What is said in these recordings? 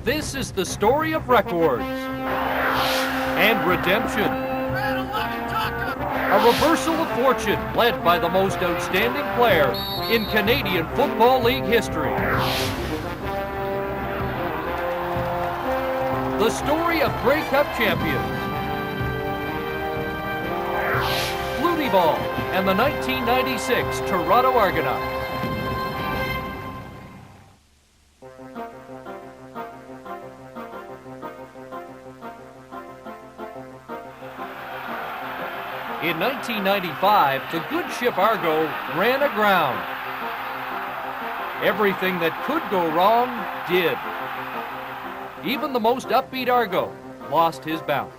This is the story of records and redemption. A reversal of fortune led by the most outstanding player in Canadian Football League history. The story of Grey Cup champions, Flutie Ball, and the 1996 Toronto Argonauts. In 1995, the good ship Argo ran aground. Everything that could go wrong did. Even the most upbeat Argo lost his balance.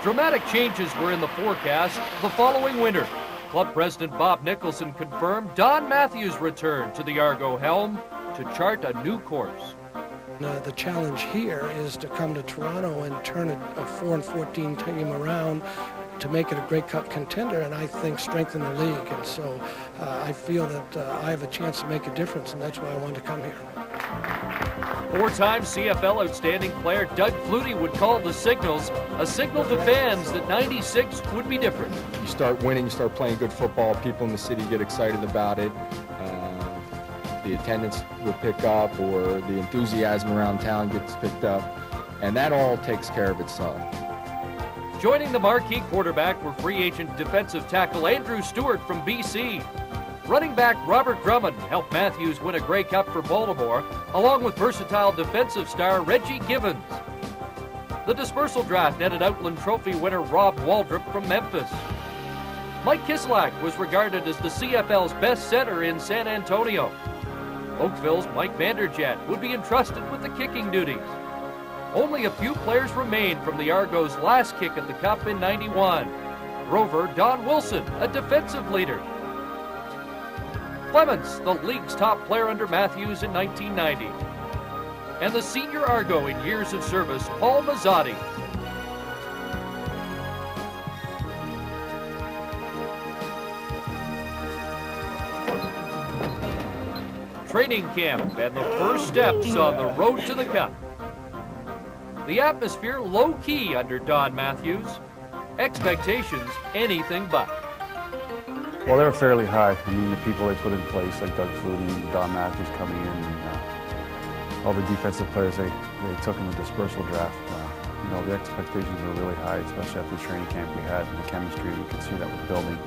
Dramatic changes were in the forecast the following winter. Club President Bob Nicholson confirmed Don Matthews' return to the Argo helm to chart a new course. The challenge here is to come to Toronto and turn a 4-14 team around to make it a Grey Cup contender, and I think strengthen the league. And so I feel that I have a chance to make a difference, and that's why I wanted to come here. Four-time CFL outstanding player Doug Flutie would call the signals a signal to fans that 96 would be different. You start winning, you start playing good football, people in the city get excited about it. The attendance will pick up, or the enthusiasm around town gets picked up, and that all takes care of itself. Joining the marquee quarterback were free agent defensive tackle Andrew Stewart from BC. Running back Robert Drummond helped Matthews win a Grey Cup for Baltimore, along with versatile defensive star Reggie Gibbons. The dispersal draft netted Outland Trophy winner Rob Waldrop from Memphis. Mike Kislak was regarded as the CFL's best center in San Antonio. Oakville's Mike Vanderjet would be entrusted with the kicking duties. Only a few players remained from the Argos' last kick at the Cup in '91. Rover Don Wilson, a defensive leader. Clements, the league's top player under Matthews in 1990. And the senior Argo in years of service, Paul Mazzotti. Training camp and the first steps on the road to the Cup. The atmosphere low-key under Don Matthews. Expectations anything but. Well, they were fairly high. I mean, the people they put in place, like Doug Flutie, Don Matthews coming in, and all the defensive players they took in the dispersal draft. You know, the expectations were really high, especially after the training camp we had and the chemistry. We could see that was building.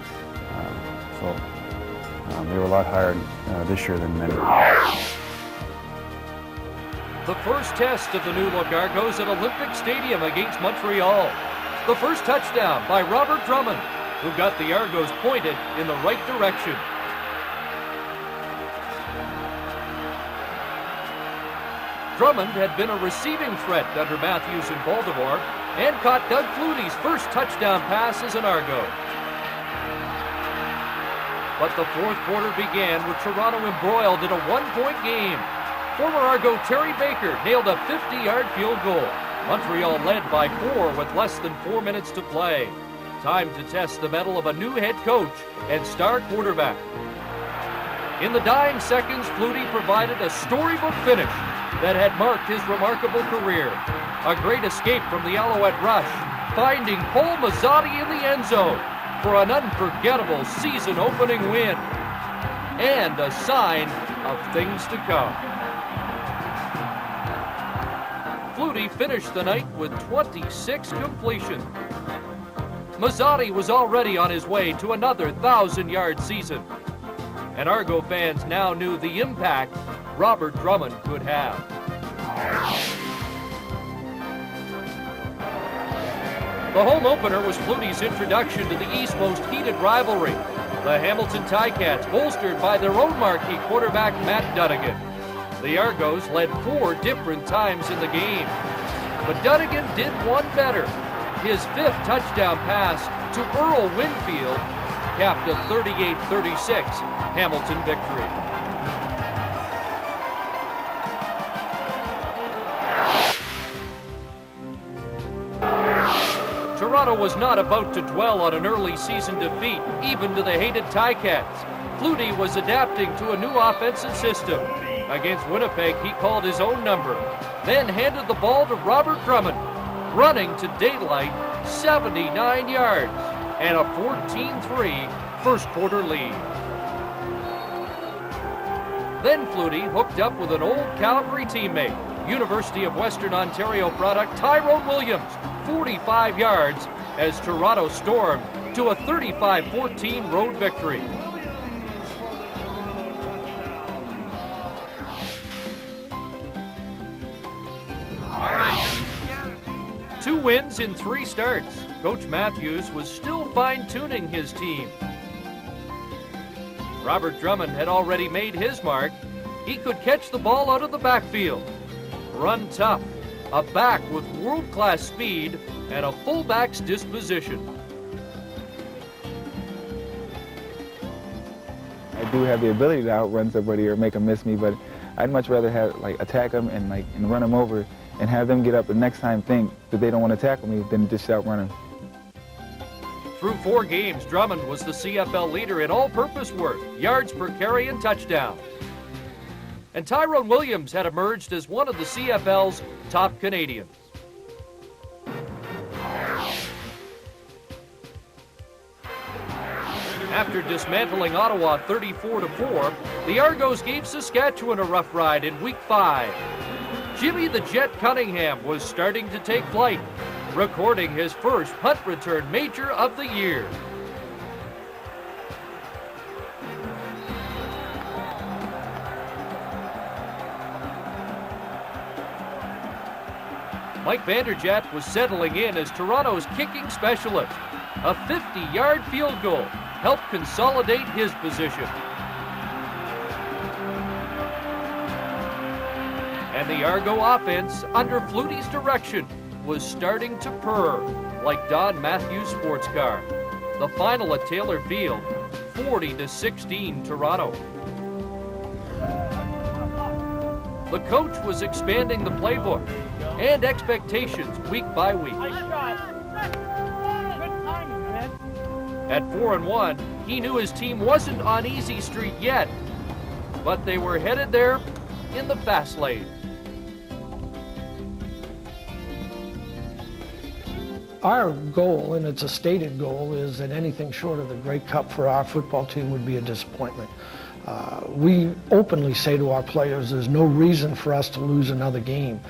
They were a lot higher this year than many. The first test of the new look Argos at Olympic Stadium against Montreal. The first touchdown by Robert Drummond, who got the Argos pointed in the right direction. Drummond had been a receiving threat under Matthews in Baltimore and caught Doug Flutie's first touchdown pass as an Argo. But the fourth quarter began with Toronto embroiled in a one-point game. Former Argo Terry Baker nailed a 50-yard field goal. Montreal led by 4 with less than 4 minutes to play. Time to test the mettle of a new head coach and star quarterback. In the dying seconds, Flutie provided a storybook finish that had marked his remarkable career. A great escape from the Alouette rush, finding Paul Mazzotti in the end zone for an unforgettable season-opening win, and a sign of things to come. Flutie finished the night with 26 completions. Mazzotti was already on his way to another 1,000-yard season, and Argo fans now knew the impact Robert Drummond could have. The home opener was Flutie's introduction to the East's most heated rivalry, the Hamilton Ticats, bolstered by their own marquee quarterback Matt Dunigan. The Argos led 4 different times in the game, but Dunigan did one better. His 5th touchdown pass to Earl Winfield capped a 38-36 Hamilton victory. Toronto was not about to dwell on an early season defeat, even to the hated Ticats. Flutie was adapting to a new offensive system. Against Winnipeg, he called his own number, then handed the ball to Robert Drummond, running to daylight 79 yards and a 14-3 first quarter lead. Then Flutie hooked up with an old Calgary teammate, University of Western Ontario product Tyrone Williams, 45 yards, as Toronto stormed to a 35-14 road victory. Two wins in 3 starts. Coach Matthews was still fine-tuning his team. Robert Drummond had already made his mark. He could catch the ball out of the backfield, run tough, a back with world-class speed, and a fullback's disposition. I do have the ability to outrun somebody or make them miss me, but I'd much rather have attack them and run them over and have them get up the next time think that they don't want to tackle me than just outrun them. Through 4 games, Drummond was the CFL leader in all-purpose work, yards per carry, and touchdown. And Tyrone Williams had emerged as one of the CFL's top Canadians. After dismantling Ottawa 34-4, the Argos gave Saskatchewan a rough ride in Week 5. Jimmy the Jet Cunningham was starting to take flight, recording his first punt return major of the year. Mike Vanderjagt was settling in as Toronto's kicking specialist. A 50-yard field goal helped consolidate his position. And the Argo offense, under Flutie's direction, was starting to purr like Don Matthews' sports car. The final at Taylor Field, 40-16 Toronto. The coach was expanding the playbook and expectations week by week. At 4-1, he knew his team wasn't on easy street yet, but they were headed there in the fast lane. Our goal, and it's a stated goal, is that anything short of the Grey Cup for our football team would be a disappointment. We openly say to our players there's no reason for us to lose another game.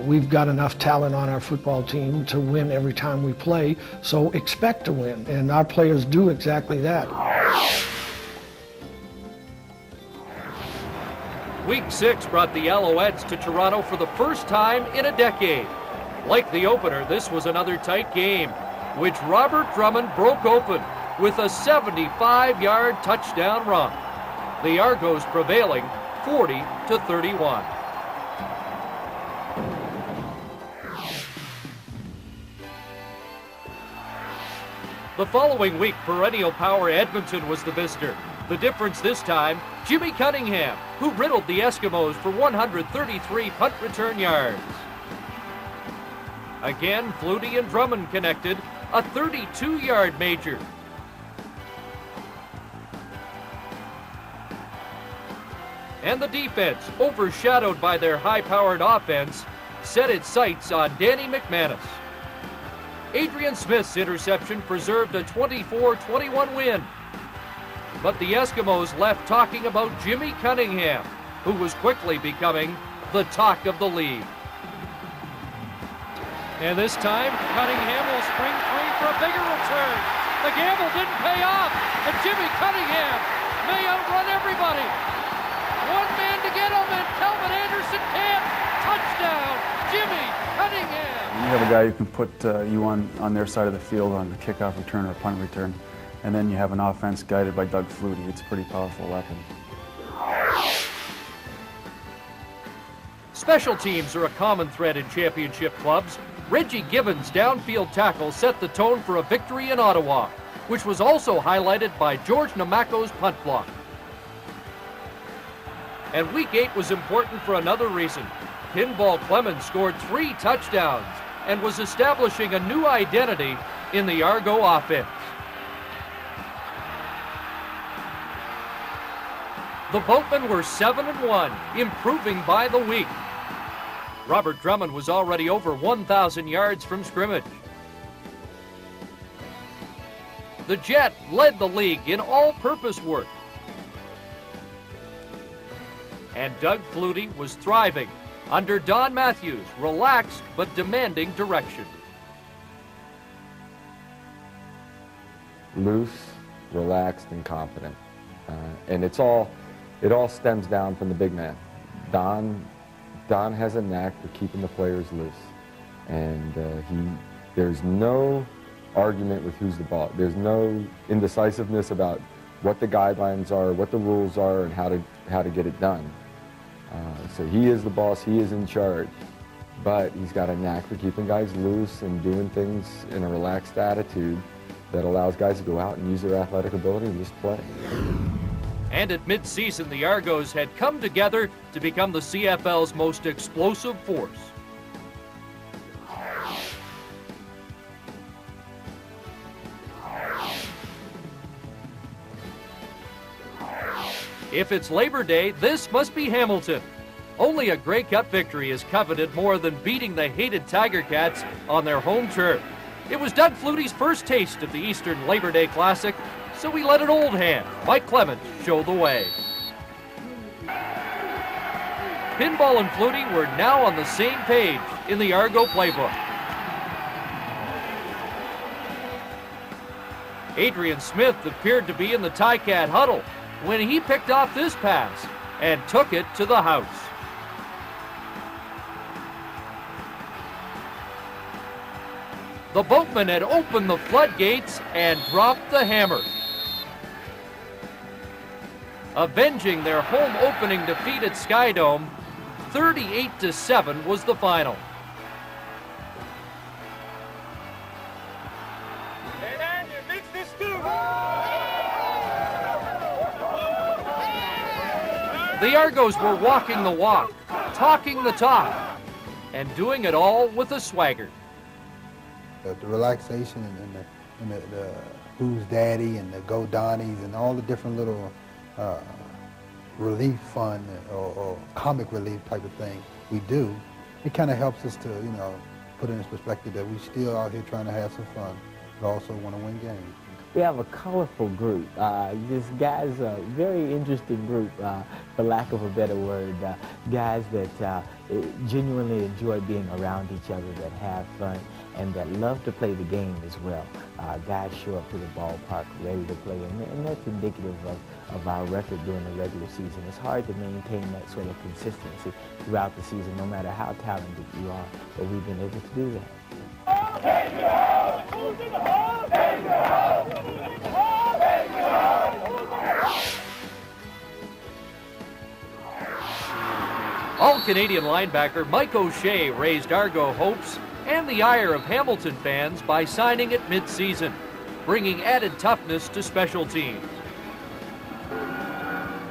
We've got enough talent on our football team to win every time we play, so expect to win, and our players do exactly that. Week 6 brought the Alouettes to Toronto for the first time in a decade. Like the opener, this was another tight game, which Robert Drummond broke open with a 75-yard touchdown run. The Argos prevailing 40-31. The following week, perennial power Edmonton was the visitor. The difference this time, Jimmy Cunningham, who riddled the Eskimos for 133 punt return yards. Again, Flutie and Drummond connected, a 32-yard major. And the defense, overshadowed by their high-powered offense, set its sights on Danny McManus. Adrian Smith's interception preserved a 24-21 win. But the Eskimos left talking about Jimmy Cunningham, who was quickly becoming the talk of the league. And this time, Cunningham will spring free for a bigger return. The gamble didn't pay off, and Jimmy Cunningham may outrun everybody. One man to get him, and Calvin Anderson can't. Touchdown, Jimmy Cunningham. You have a guy who can put you on their side of the field on the kickoff return or punt return, and then you have an offense guided by Doug Flutie. It's a pretty powerful weapon. Special teams are a common thread in championship clubs. Reggie Gibbons' downfield tackle set the tone for a victory in Ottawa, which was also highlighted by George Namako's punt block. And Week 8 was important for another reason. Pinball Clemens scored 3 touchdowns and was establishing a new identity in the Argo offense. The Boatmen were 7-1, improving by the week. Robert Drummond was already over 1,000 yards from scrimmage. The Jet led the league in all-purpose work. And Doug Flutie was thriving under Don Matthews' relaxed but demanding direction. Loose, relaxed, and confident. And it all stems down from the big man. Don has a knack for keeping the players loose. And there's no argument with who's the ball. There's no indecisiveness about what the guidelines are, what the rules are, and how to get it done. So he is the boss, he is in charge, but he's got a knack for keeping guys loose and doing things in a relaxed attitude that allows guys to go out and use their athletic ability and just play. And at mid-season, the Argos had come together to become the CFL's most explosive force. If it's Labor Day, this must be Hamilton. Only a Grey Cup victory is coveted more than beating the hated Tiger Cats on their home turf. It was Doug Flutie's first taste of the Eastern Labor Day Classic, so he let an old hand, Mike Clements, show the way. Pinball and Flutie were now on the same page in the Argo playbook. Adrian Smith appeared to be in the Ticat huddle when he picked off this pass and took it to the house. The Boatmen had opened the floodgates and dropped the hammer. Avenging their home opening defeat at Skydome, 38-7 was the final. The Argos were walking the walk, talking the talk, and doing it all with a swagger. The relaxation and the Who's Daddy and the Go Donnies and all the different little relief fun or comic relief type of thing we do, it kind of helps us to, put in this perspective that we still out here trying to have some fun, but also want to win games. We have a colorful group. This guy's a very interesting group, for lack of a better word. Guys that genuinely enjoy being around each other, that have fun, and that love to play the game as well. Guys show up to the ballpark ready to play, and that's indicative of our record during the regular season. It's hard to maintain that sort of consistency throughout the season, no matter how talented you are, but we've been able to do that. All-Canadian linebacker Mike O'Shea raised Argo hopes and the ire of Hamilton fans by signing at mid-season, bringing added toughness to special teams.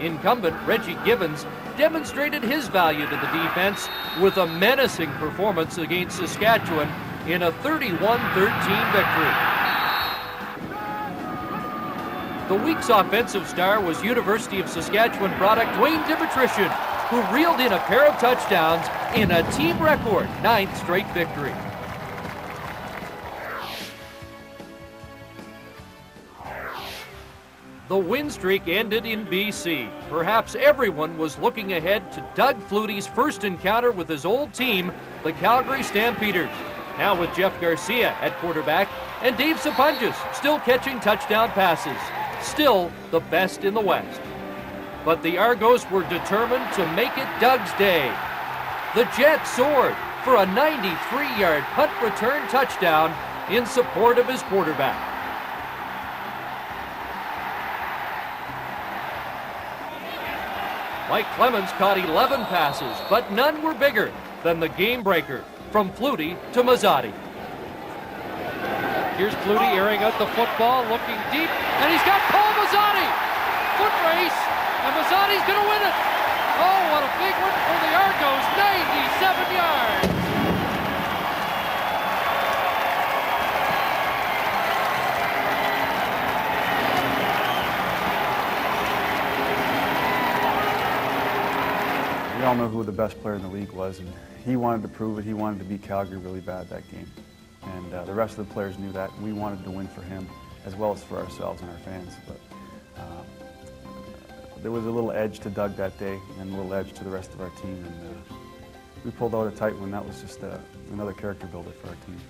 Incumbent Reggie Gibbons demonstrated his value to the defense with a menacing performance against Saskatchewan in a 31-13 victory. The week's offensive star was University of Saskatchewan product Dwayne Dimitrition, who reeled in a pair of touchdowns in a team record 9th straight victory. The win streak ended in BC. Perhaps everyone was looking ahead to Doug Flutie's first encounter with his old team, the Calgary Stampeders. Now with Jeff Garcia at quarterback and Dave Sapunjas still catching touchdown passes. Still the best in the West. But the Argos were determined to make it Doug's day. The Jet soared for a 93-yard punt return touchdown in support of his quarterback. Mike Clements caught 11 passes, but none were bigger than the game breaker from Flutie to Mazzotti. Here's Flutie airing out the football, looking deep, and he's got Paul Mazzotti! Foot race, and Mazzotti's going to win it! Oh, what a big one for the Argos, 97 yards! We all know who the best player in the league was, and he wanted to prove it. He wanted to beat Calgary really bad that game. And the rest of the players knew that. We wanted to win for him as well as for ourselves and our fans. But there was a little edge to Doug that day and a little edge to the rest of our team. And we pulled out a tight one. That was just another character builder for our team.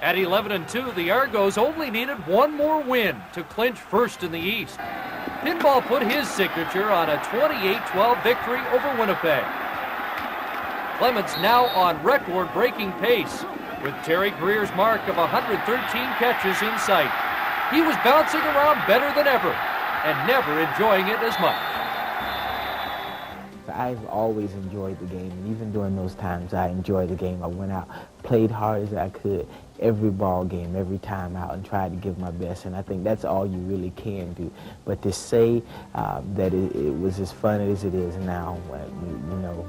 At 11-2, the Argos only needed one more win to clinch first in the East. Pinball put his signature on a 28-12 victory over Winnipeg. Clements now on record-breaking pace with Terry Greer's mark of 113 catches in sight. He was bouncing around better than ever and never enjoying it as much. I've always enjoyed the game, and even during those times I enjoyed the game. I went out, played hard as I could, every ball game, every time out, and tried to give my best, and I think that's all you really can do. But to say that it was as fun as it is now,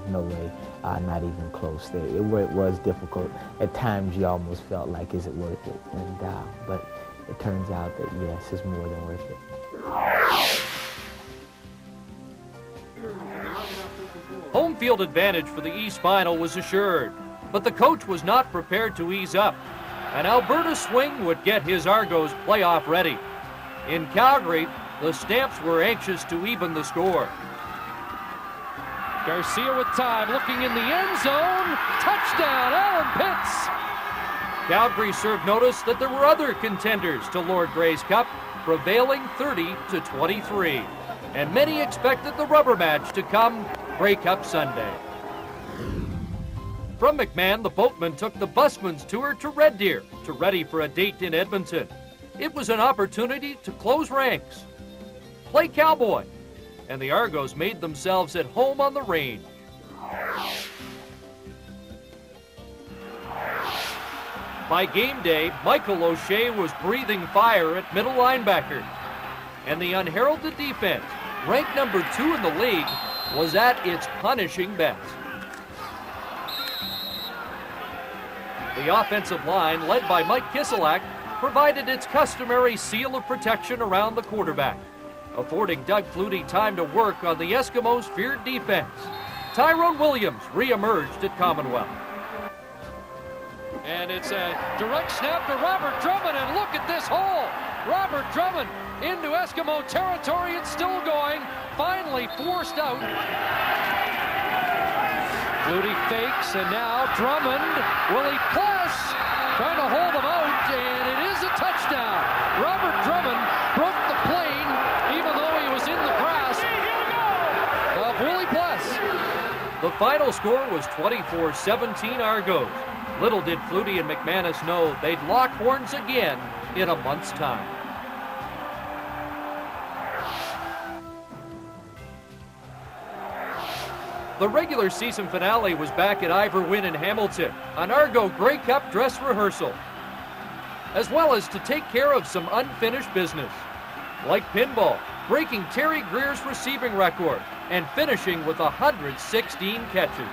no way, not even close. It was difficult. At times you almost felt like, is it worth it? And but it turns out that yes, it's more than worth it. Home field advantage for the East Final was assured, but the coach was not prepared to ease up. An Alberta swing would get his Argos playoff ready. In Calgary, the Stamps were anxious to even the score. Garcia with time, looking in the end zone. Touchdown, Alan Pitts! Calgary served notice that there were other contenders to Lord Grey's Cup, prevailing 30-23. And many expected the rubber match to come Grey Cup Sunday. From McMahon, the boatman took the busman's tour to Red Deer to ready for a date in Edmonton. It was an opportunity to close ranks, play cowboy, and the Argos made themselves at home on the range. By game day, Michael O'Shea was breathing fire at middle linebacker, and the unheralded defense, ranked number 2 in the league, was at its punishing best. The offensive line, led by Mike Kiselak, provided its customary seal of protection around the quarterback, affording Doug Flutie time to work on the Eskimos' feared defense. Tyrone Williams re-emerged at Commonwealth. And it's a direct snap to Robert Drummond, and look at this hole! Robert Drummond into Eskimo territory, it's still going, finally forced out. Flutie fakes, and now Drummond, will he plus? Trying to hold him out, and it is a touchdown. Robert Drummond broke the plane, even though he was in the grasp of Willie Plus. The final score was 24-17 Argos. Little did Flutie and McManus know they'd lock horns again in a month's time. The regular season finale was back at Ivor Wynne in Hamilton, an Argo Grey Cup dress rehearsal, as well as to take care of some unfinished business, like pinball, breaking Terry Greer's receiving record and finishing with 116 catches.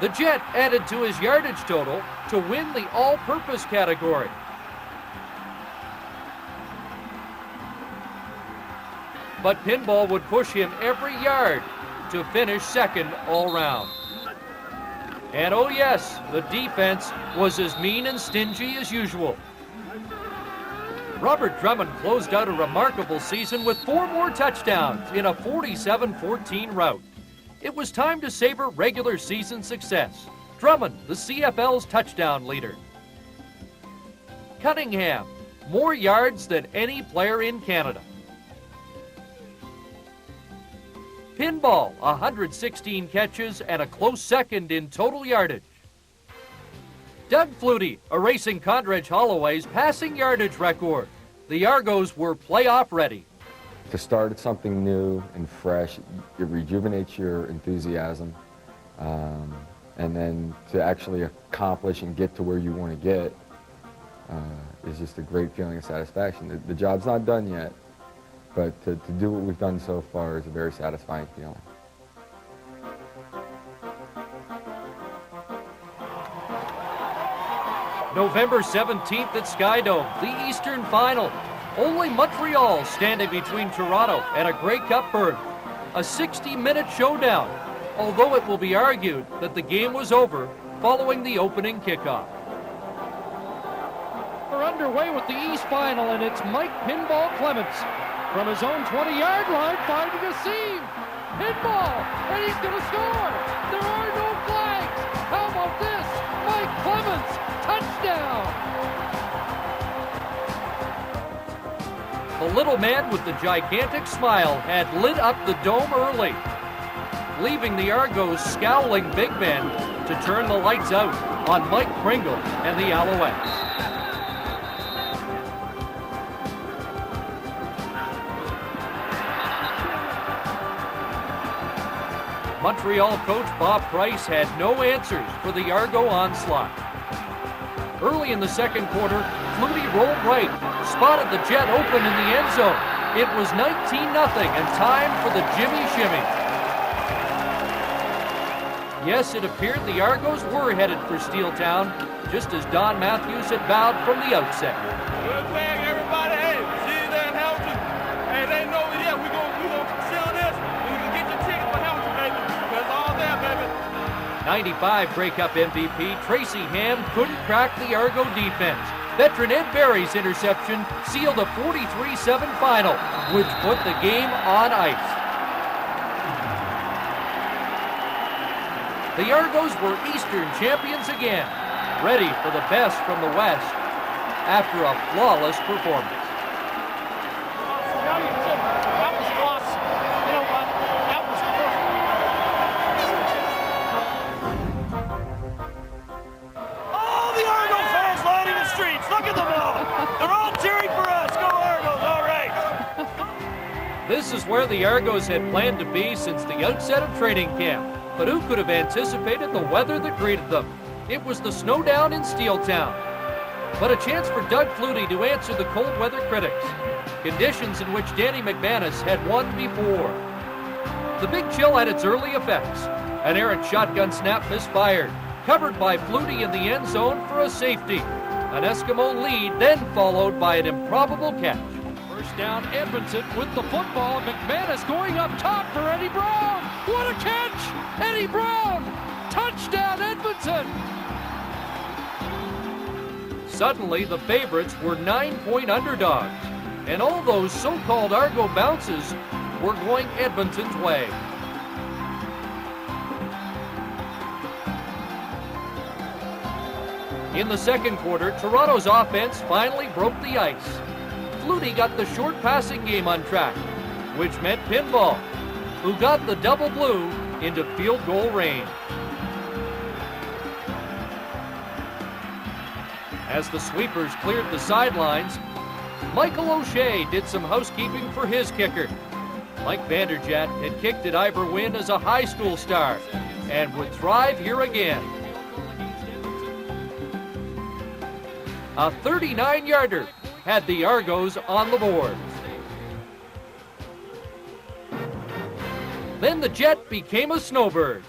The Jet added to his yardage total to win the all-purpose category. But pinball would push him every yard to finish second all round. And oh yes, the defense was as mean and stingy as usual. Robert Drummond closed out a remarkable season with 4 more touchdowns in a 47-14 rout. It was time to savor regular season success. Drummond, the CFL's touchdown leader. Cunningham, more yards than any player in Canada. Pinball, 116 catches and a close second in total yardage. Doug Flutie, erasing Condredge Holloway's passing yardage record. The Argos were playoff ready. To start something new and fresh, it rejuvenates your enthusiasm. And then to actually accomplish and get to where you want to get is just a great feeling of satisfaction. The job's not done yet. But to do what we've done so far is a very satisfying feeling. November 17th at Skydome, the Eastern Final. Only Montreal standing between Toronto and a Grey Cup berth. A 60-minute showdown, although it will be argued that the game was over following the opening kickoff. We're underway with the East Final, and it's Mike Pinball Clements from his own 20-yard line finding a seam. Pinball, and he's going to score. There are no flags. How about this? Mike Clements, touchdown. The little man with the gigantic smile had lit up the dome early, leaving the Argos' scowling big men to turn the lights out on Mike Pringle and the Alouettes. Montreal coach Bob Price had no answers for the Argo onslaught. Early in the second quarter, Flutie rolled right, spotted the Jet open in the end zone. It was 19-0 and time for the Jimmy Shimmy. Yes, it appeared the Argos were headed for Steeltown, just as Don Matthews had vowed from the outset. Good thing, everybody. Hey, see you there in Hamilton. Hey, they know, yeah, we're gonna sell this. You can get your ticket for Hamilton, baby. It's all there, baby. 95 Grey Cup MVP Tracy Ham couldn't crack the Argo defense. Veteran Ed Barry's interception sealed a 43-7 final, which put the game on ice. The Argos were Eastern champions again, ready for the best from the West after a flawless performance. That was awesome. You know what? That was perfect. All the Argo fans lining the streets. Look at them all. They're all cheering for us. Go Argos, all right. This is where the Argos had planned to be since the outset of training camp. But who could have anticipated the weather that greeted them? It was the snowdown in Steeltown. But a chance for Doug Flutie to answer the cold weather critics. Conditions in which Danny McManus had won before. The big chill had its early effects. An errant shotgun snap misfired, covered by Flutie in the end zone for a safety. An Eskimo lead, then followed by an improbable catch. First down, Edmonton with the football. McManus going up top for Eddie Brown. What a catch! Eddie Brown! Touchdown, Edmonton! Suddenly, the favorites were 9-point underdogs, and all those so-called Argo bounces were going Edmonton's way. In the second quarter, Toronto's offense finally broke the ice. Flutie got the short passing game on track, which meant Pinball, who got the double blue into field goal range. As the sweepers cleared the sidelines, Michael O'Shea did some housekeeping for his kicker. Mike Vanderjagt had kicked at Ivor Wynne as a high school star and would thrive here again. A 39-yarder had the Argos on the board. Then the Jet became a snowbird.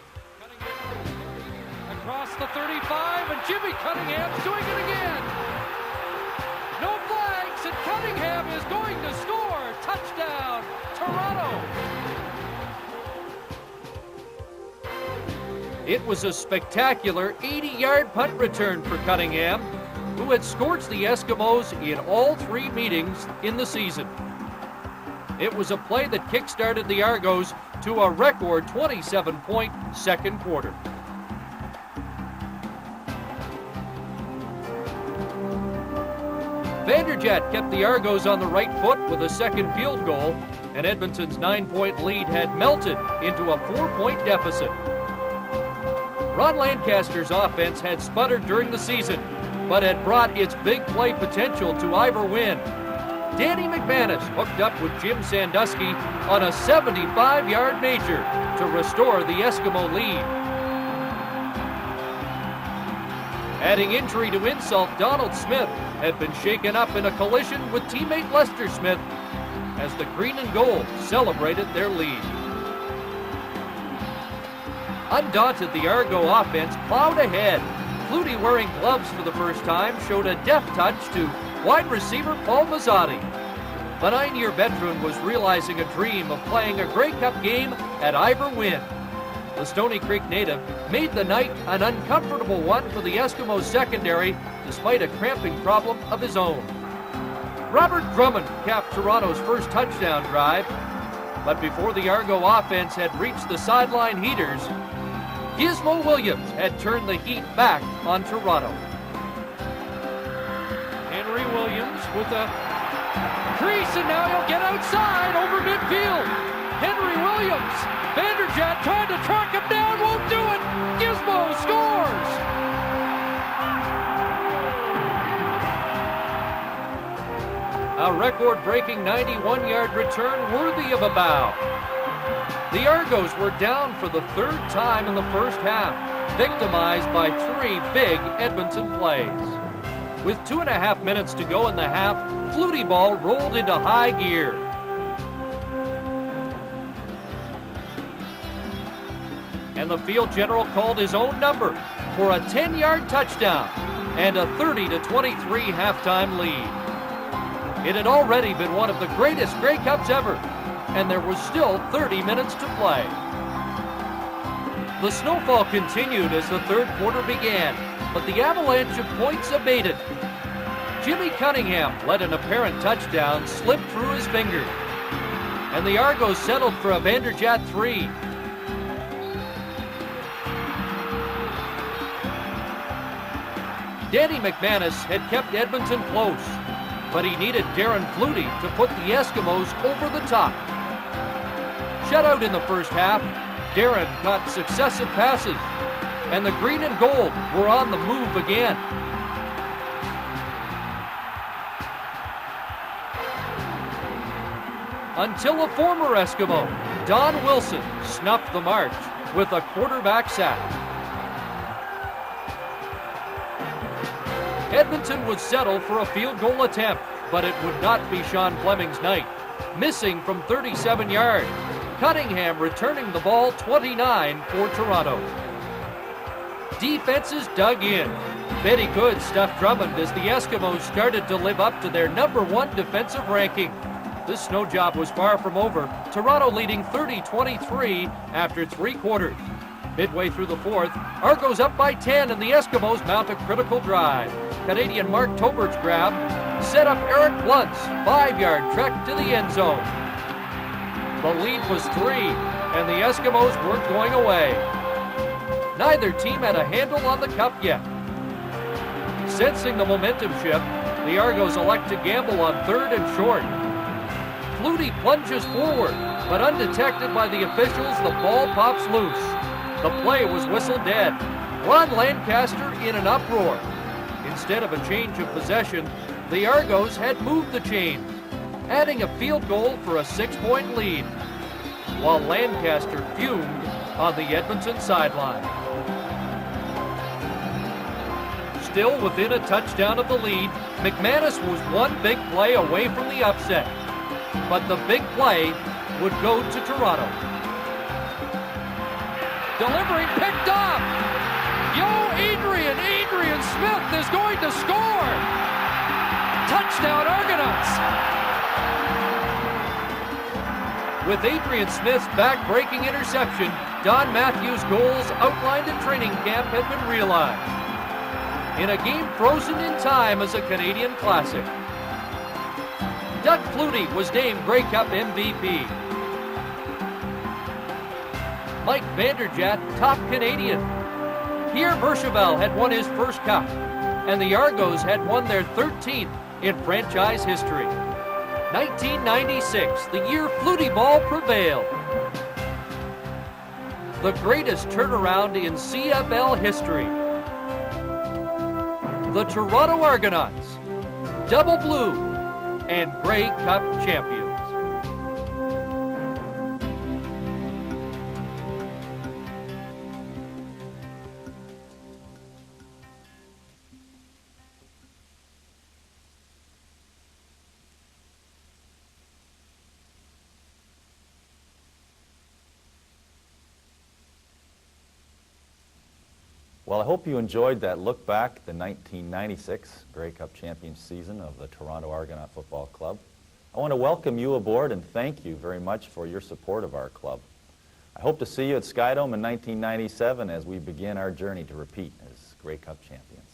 Across the 35, and Jimmy Cunningham's doing it again. No flags, and Cunningham is going to score. Touchdown, Toronto. It was a spectacular 80-yard punt return for Cunningham, who had scorched the Eskimos in all 3 meetings in the season. It was a play that kick-started the Argos to a record 27-point second quarter. Vanderjagt kept the Argos on the right foot with a second field goal, and Edmonton's 9-point lead had melted into a 4-point deficit. Ron Lancaster's offense had sputtered during the season, but had brought its big play potential to Ivor Wynne. Danny McManus hooked up with Jim Sandusky on a 75-yard major to restore the Eskimo lead. Adding injury to insult, Donald Smith had been shaken up in a collision with teammate Lester Smith as the green and gold celebrated their lead. Undaunted, the Argo offense plowed ahead. Flutie, wearing gloves for the first time, showed a deft touch to wide receiver Paul Mazzotti. The 9-year veteran was realizing a dream of playing a Grey Cup game at Ivor Wynn. The Stony Creek native made the night an uncomfortable one for the Eskimos secondary despite a cramping problem of his own. Robert Drummond capped Toronto's first touchdown drive, but before the Argo offense had reached the sideline heaters, Gizmo Williams had turned the heat back on Toronto. Henry Williams with a crease, and now he'll get outside over midfield. Henry Williams, Vanderjagt trying to track him down, won't do it. Gizmo scores. A record-breaking 91-yard return worthy of a bow. The Argos were down for the third time in the first half, victimized by 3 big Edmonton plays. With 2.5 minutes to go in the half, Flutie ball rolled into high gear. And the field general called his own number for a 10-yard touchdown and a 30-23 halftime lead. It had already been one of the greatest Grey Cups ever, and there was still 30 minutes to play. The snowfall continued as the third quarter began, but the avalanche of points abated. Jimmy Cunningham let an apparent touchdown slip through his fingers, and the Argos settled for a Vanderjagt 3. Danny McManus had kept Edmonton close, but he needed Darren Flutie to put the Eskimos over the top. Shut out in the first half, Darren caught successive passes, and the green and gold were on the move again. Until a former Eskimo, Don Wilson, snuffed the march with a quarterback sack. Edmonton would settle for a field goal attempt, but it would not be Sean Fleming's night. Missing from 37 yards, Cunningham returning the ball 29 for Toronto. Defenses dug in. Betty Good stuffed Drummond as the Eskimos started to live up to their #1 defensive ranking. This snow job was far from over, Toronto leading 30-23 after 3 quarters. Midway through the fourth, Argos up by 10 and the Eskimos mount a critical drive. Canadian Mark Tobert's grab set up Eric Blunt's 5-yard trek to the end zone. The lead was 3 and the Eskimos weren't going away. Neither team had a handle on the cup yet. Sensing the momentum shift, the Argos elect to gamble on 3rd and short. Flutie plunges forward, but undetected by the officials, the ball pops loose. The play was whistled dead. Ron Lancaster in an uproar. Instead of a change of possession, the Argos had moved the chains, adding a field goal for a 6-point lead, while Lancaster fumed on the Edmonton sideline. Still within a touchdown of the lead, McManus was one big play away from the upset, but the big play would go to Toronto. Delivering, picked off. Adrian Smith is going to score. Touchdown Argonauts. With Adrian Smith's back-breaking interception, Don Matthews' goals outlined in training camp had been realized in a game frozen in time as a Canadian classic. Doug Flutie was named Grey Cup MVP. Mike Vanderjagt, top Canadian. Pierre Berchevelle had won his first cup, and the Argos had won their 13th in franchise history. 1996, the year Flutie ball prevailed. The greatest turnaround in CFL history. The Toronto Argonauts, double blue and Grey Cup champions. Well, I hope you enjoyed that look back at the 1996 Grey Cup champions season of the Toronto Argonaut Football Club. I want to welcome you aboard and thank you very much for your support of our club. I hope to see you at Skydome in 1997 as we begin our journey to repeat as Grey Cup champions.